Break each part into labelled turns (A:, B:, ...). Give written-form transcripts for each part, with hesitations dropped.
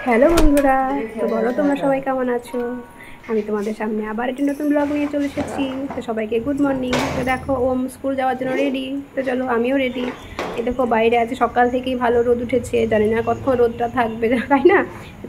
A: Hello বন্ধুরা, তো বলো তোমরা সবাই কেমন আছো। আমি তোমাদের সামনে আবার একটি নতুন ব্লগ নিয়ে চলে এসেছি। তো সবাইকে গুড মর্নিং। তো দেখো ওম স্কুল যাওয়ার জন্য রেডি। তো চলো আমিও রেডি। এই দেখো বাইরে আছে সকাল থেকেই ভালো রোদ উঠেছে, জানি না কখন রোদটা থাকবে তাই না।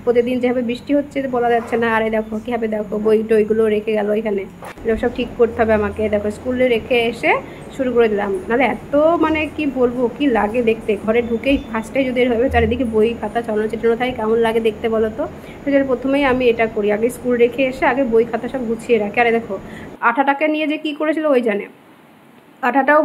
A: প্রতিদিন যেভাবে বৃষ্টি হচ্ছে বলা যাচ্ছে না। আরে দেখো কীভাবে, দেখো বই টইগুলো রেখে গেল এখানে, এগুলো সব ঠিক করতে হবে আমাকে। দেখো স্কুলে রেখে এসে শুরু করে দিলাম, নাহলে এত মানে কি বলবো, কি লাগে দেখতে। ঘরে ঢুকেই ফার্স্টে যদি এভাবে চারিদিকে বই খাতা চলচ্চিত্র থাকে কেমন লাগে দেখতে বলো তো। সেজন্য প্রথমেই আমি এটা করি, আগে স্কুল রেখে এসে আগে বই খাতা সব গুছিয়ে রাখি। আরে দেখো আঠাটাকে নিয়ে যে কি করেছিল ওই জানে, আঠাটাও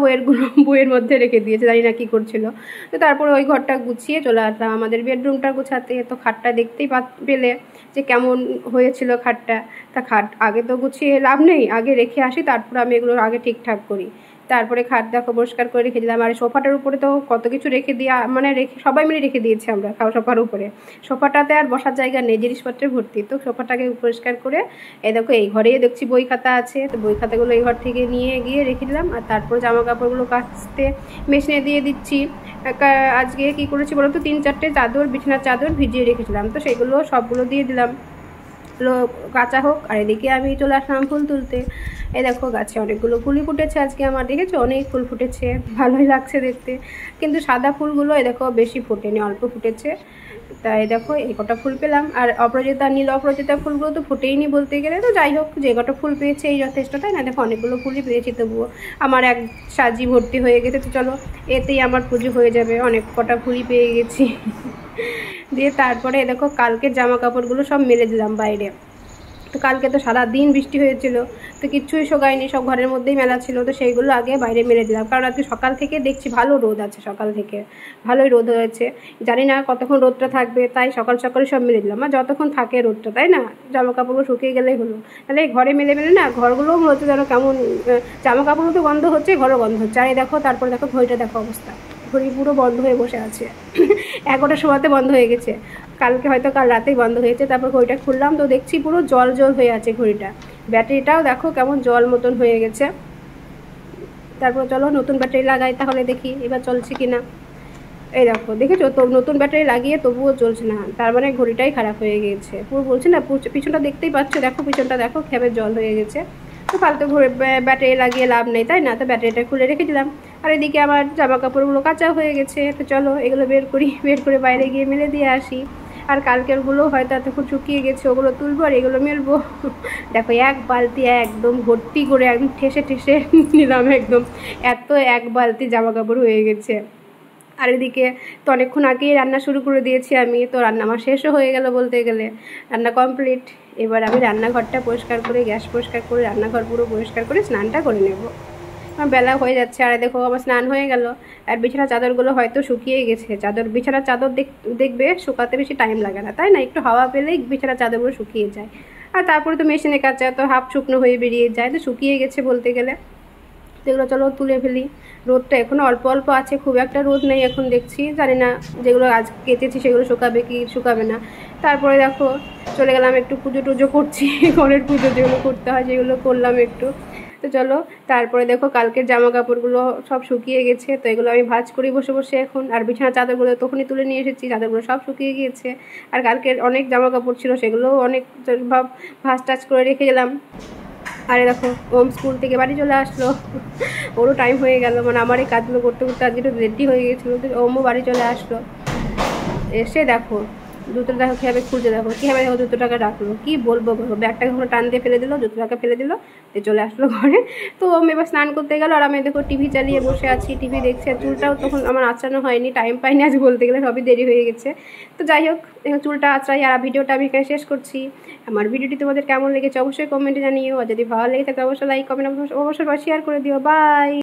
A: বইয়ের মধ্যে রেখে দিয়েছে, জানি না কী করছিল। তো তারপরে ওই ঘরটা গুছিয়ে চলে আসলাম আমাদের বেডরুমটা গুছাতে। তো খাটটা দেখতেই পেলে যে কেমন হয়েছিল খাটটা। তা খাট আগে তো গুছিয়ে লাভ নেই, আগে রেখে আসি তারপর আমি এগুলো আগে ঠিকঠাক করি। তারপরে খাট দেখো পরিষ্কার করে রেখে দিলাম। আর সোফাটার উপরে তো কত কিছু রেখে দিয়ে মানে রেখে সবাই মিলে রেখে দিয়েছি আমরা সোফার উপরে। সোফাটাতে আর বসার জায়গা নেই, জিনিসপত্রে ভর্তি। তো সোফাটাকে পরিষ্কার করে এই দেখো এই ঘরেই দেখছি বই খাতা আছে, তো বই খাতাগুলো এই ঘর থেকে নিয়ে গিয়ে রেখে দিলাম। আর তারপর জামা কাপড়গুলো কাচতে মেশিনে দিয়ে দিচ্ছি। আজকে কী করেছি বলো তো, 3-4টে চাদর, বিছানার চাদর ভিজিয়ে রেখেছিলাম, তো সেগুলো সবগুলো দিয়ে দিলাম কাঁচা হোক। আর এদিকে আমি চলে আসলাম ফুল তুলতে। এই দেখো গাছে অনেকগুলো ফুলই ফুটেছে আজকে আমার, দেখেছো অনেক ফুল ফুটেছে, ভালোই লাগছে দেখতে। কিন্তু সাদা ফুলগুলো এই দেখো বেশি ফোটেনি, অল্প ফুটেছে। তাই দেখো এই কটা ফুল পেলাম। আর অপরাজিতা নীল অপরাজিতা ফুলগুলো তো ফুটেইনি বলতে গেলে। তো যাই হোক যে কটা ফুল পেয়েছে এই যথেষ্ট, তাই না। দেখো অনেকগুলো ফুলই পেয়েছি, তবুও আমার এক সাজি ভর্তি হয়ে গেছে। তো চলো এতেই আমার পুজো হয়ে যাবে, অনেক কটা ফুলই পেয়ে গেছি। দিয়ে তারপরে দেখো কালকের জামা কাপড়গুলো সব মেলে দিলাম বাইরে। তো কালকে তো সারাদিন বৃষ্টি হয়েছিল, তো কিচ্ছুই শোকায়নি, সব ঘরের মধ্যেই মেলা ছিল। তো সেইগুলো আগে বাইরে মেলে দিলাম, কারণ আজকে সকাল থেকে দেখছি ভালো রোদ আছে, সকাল থেকে ভালোই রোদ হয়েছে। জানি না কতক্ষণ রোদটা থাকবে, তাই সকাল সকালে সব মেলে দিলাম। আর যতক্ষণ থাকে রোদটা, তাই না, জামা কাপড়গুলো শুকিয়ে গেলেই হলো। তাহলে ঘরে মেলে মেলে না ঘরগুলোও হচ্ছে যেন কেমন, জামা কাপড়ও তো গন্ধ হচ্ছে, ঘরও গন্ধ হচ্ছে। আর দেখো তারপরে দেখো ঘড়িটা দেখো অবস্থা, ঘড়ি পুরো বন্ধ হয়ে বসে আছে। 11টার সময়তে বন্ধ হয়ে গেছে, কালকে হয়তো কাল রাতেই বন্ধ হয়েছে। তারপর ঘড়িটা খুললাম তো দেখছি পুরো জল জল হয়ে আছে ঘড়িটা। ব্যাটারিটাও দেখো কেমন জল মতন হয়ে গেছে। তারপর চলো নতুন ব্যাটারি লাগাই তাহলে, দেখি এবার চলছে কি না। এই দেখো দেখেছো তো, নতুন ব্যাটারি লাগিয়ে তবুও চলছে না, তার মানে ঘড়িটাই খারাপ হয়ে গেছে পুরো। বলছে না পিছনটা দেখতেই পাচ্ছ, দেখো পিছনটা দেখো খেপের জল হয়ে গেছে। তো ফালতু ব্যাটারি লাগিয়ে লাভ নেই, তাই না। তো ব্যাটারিটা খুলে রেখে দিলাম। আর এদিকে আমার জামা কাপড়গুলো কাঁচা হয়ে গেছে। তো চলো এগুলো বের করি, বের করে বাইরে গিয়ে মেলে দিয়ে আসি। আর কালকেরগুলো হয়তো এতক্ষণ শুকিয়ে গেছে, ওগুলো তুলবো আর এগুলো মেলবো। দেখো এক বালতি একদম ভর্তি করে একদম ঠেসে ঠেসে নিলাম একদম, এত এক বালতি জামা কাপড় হয়ে গেছে। আর এদিকে তো অনেকক্ষণ আগেই রান্না শুরু করে দিয়েছি আমি, তো রান্না আমার শেষও হয়ে গেল বলতে গেলে, রান্না কমপ্লিট। এবার আমি রান্নাঘরটা পরিষ্কার করে, গ্যাস পরিষ্কার করে, রান্নাঘর পুরো পরিষ্কার করে স্নানটা করে নেব। আমার বেলা হয়ে যাচ্ছে। আর দেখো আমার স্নান হয়ে গেল। আর বিছানার চাদরগুলো হয়তো শুকিয়ে গেছে, বিছানার চাদর দেখবে শুকাতে বেশি টাইম লাগে না, তাই না, একটু হাওয়া পেলেই বিছানার চাদরগুলো শুকিয়ে যায়। আর তারপরে তো মেশিনে কাচা, তো হাফ শুকনো হয়ে বেরিয়ে যায়, তো শুকিয়ে গেছে বলতে গেলে। সেগুলো চলো তুলে ফেলি। রোদটা এখনও অল্প অল্প আছে, খুব একটা রোদ নেই এখন দেখছি, জানি না যেগুলো আজ কেচেছি সেগুলো শুকাবে কি শুকাবে না। তারপরে দেখো চলে গেলাম একটু পুজো টুজো করছি, ঘরের পুজো যেগুলো করতে হয় সেগুলো করলাম একটু। তো চলো তারপরে দেখো কালকের জামা কাপড়গুলো সব শুকিয়ে গেছে, তো এগুলো আমি ভাঁজ করি বসে বসে এখন। আর বিছানার চাদরগুলো তখনই তুলে নিয়ে এসেছি, চাদরগুলো সব শুকিয়ে গিয়েছে। আর কালকের অনেক জামা কাপড় ছিল, সেগুলোও অনেক ভাঁজ টাজ করে রেখে গেলাম। আরে দেখো ওম স্কুল থেকে বাড়ি চলে আসলো, ওরও টাইম হয়ে গেল, মানে আমার এই কাজগুলো করতে করতে আজকে একটু রেডি হয়ে গেছিলো। তো ওমও বাড়ি চলে আসলো। এসে দেখো জুতো দেখো কীভাবে খুঁজে, দেখো কীভাবে দেখো জুতোটাকে রাখলো, কী বলবো, ব্যাগটাকে কোনো টান দিয়ে ফেলে দিল, জুতোটাকে ফেলে দিল, চলে আসলো ঘরে। তো আমি এবার স্নান করতে গেল, আর আমি দেখো টিভি চালিয়ে বসে আছি, টিভি দেখছি। আর চুলটাও তখন আমার আঁচড়ানো হয়নি, টাইম পাইনি আজ বলতে গেলে, সবই দেরি হয়ে গেছে। তো যাই হোক চুলটা আঁচড়াই। আর ভিডিওটা আমি এখানে শেষ করছি। আমার ভিডিওটি তোমাদের কেমন লেগেছে অবশ্যই কমেন্টে জানিও, আর যদি ভালো লেগে থাকে অবশ্যই লাইক কমেন্ট অবশ্যই শেয়ার করে দিও। বাই।